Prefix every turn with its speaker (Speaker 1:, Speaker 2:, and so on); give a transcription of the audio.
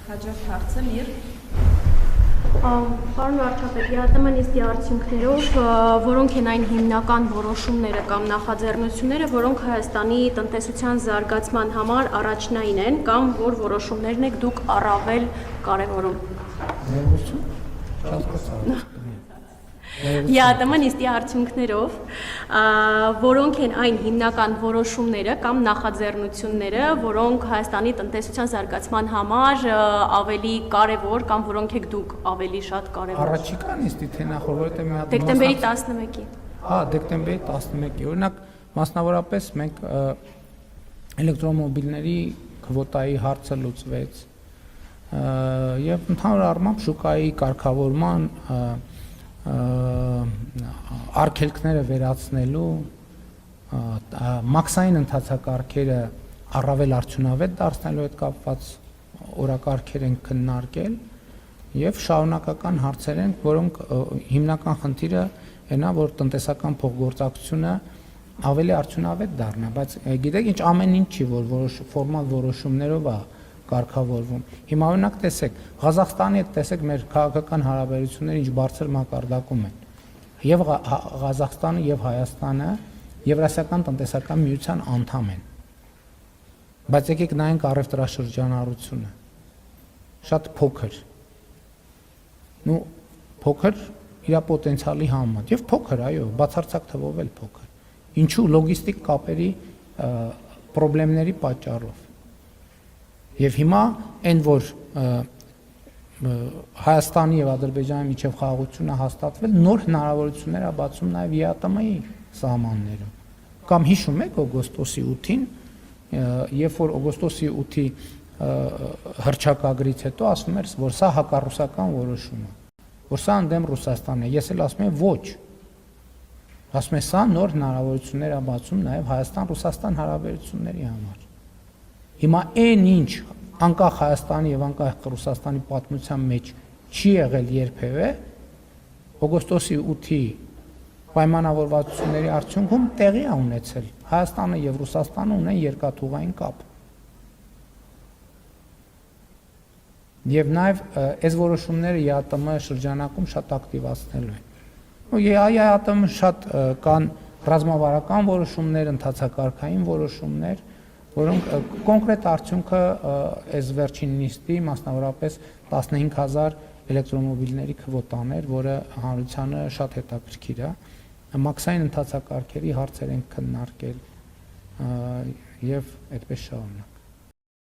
Speaker 1: Հաջորդ հարցը Միր։
Speaker 2: Պարոն վարչապետ, ԵԱՏՄ նիստի արդյունքներով որոնք են այն հիմնական որոշումները կամ նախաձեռնությունները, որոնք Հայաստանի տնտեսության զարգացման համար առաջնային են կամ որ որոշումներն եք դուք առավել կարևորում։ ԵԱՏՄ նիստի արդյունքներով որոնք են այն հիմնական որոշումները կամ նախաձեռնությունները, որոնք Հայաստանի տնտեսության զարգացման համար ավելի կարևոր կամ որոնք եք դուք ավելի շատ կարևոր։
Speaker 3: Առաջիկա նիստի թե նախորդ, որովհետև մի հատ
Speaker 2: Դեկտեմբերի 11-ի։
Speaker 3: Հա, դեկտեմբերի 11-ի։ Օրինակ, մասնավորապես մենք էլեկտրոմոբիլների քվոտայի հարցը լուծվեց եւ ընդհանուր առմամբ շուկայի կարգավորման արգելքները վերացնելու մաքսային ընթացակարգերը առավել արդյունավետ դարձնելու հետ կապված օրակարգեր են քննարկել եւ շարունակական հարցեր են, որոնք հիմնական խնդիրը այնա, որ տնտեսական փոխգործակցությունը ավելի արդյունավետ դառնա, բայց գիտեք ինչ ամեն ինչ չի, որ ֆորմալ որոշումներով է կարգավորվում։ Հիմա օրինակ տեսեք, Ղազախստանի հետ տեսեք մեր քաղաքական հարաբերությունները ինչ բարձր մակարդակում են։ Եվ Ղազախստանը եւ Հայաստանը Եվրասիական տնտեսական միության անդամ են։ Բայց եկեք նայենք առևտրաշրջանառությունը։ Շատ փոքր։ Փոքր իր պոտենցիալի համեմատ եւ փոքր, այո, բացարձակ թվով էլ փոքր։ Ինչու լոգիստիկ կապերի խնդիրների պատճառով։ Եվ հիմա այն որ Հայաստանի եւ Ադրբեջանի միջև խաղաղությունը հաստատվել, նոր հնարավորություններ է բացում նաեւ ԵԱՏՄ-ի սահմաններում։ Կամ հիշում եք օգոստոսի 8-ին, երբ որ օգոստոսի 8-ի հռչակագրից հետո ասում էր, որ սա հակառուսական որոշում է, որ սա ընդդեմ Ռուսաստանն է։ Ես էլ ասում եմ ոչ։ Ասում եմ սա նոր հնարավորություններ է բացում նաեւ Հայաստան-Ռուսաստան հարաբերությունների համար։ Հիմա այն ինչ անկախ Հայաստանի եւ անկախ Ռուսաստանի պատմության մեջ չի եղել երբևէ, օգոստոսի 8-ի պայմանավորվածությունների արդյունքում տեղի է ունեցել։ Հայաստանը եւ Ռուսաստանը ունեն երկաթուղային կապ։ Եվ նաեւ այս որոշումները ԵԱՏՄ շրջանակում շատ ակտիվացնելու են։ ԵԱՏՄ շատ կան ռազմավարական որոշումներ, ընթացակարգային որոշումներ, որոնք կոնկրետ արդյունքը այս վերջին նիստի մասնավորապես 15000 էլեկտրոմոբիլների քվոտաներ, որը հանրությանը շատ հետաքրքիր է, մաքսային ընթացակարգերի հարցեր են քննարկել եւ այդպես շարունակ։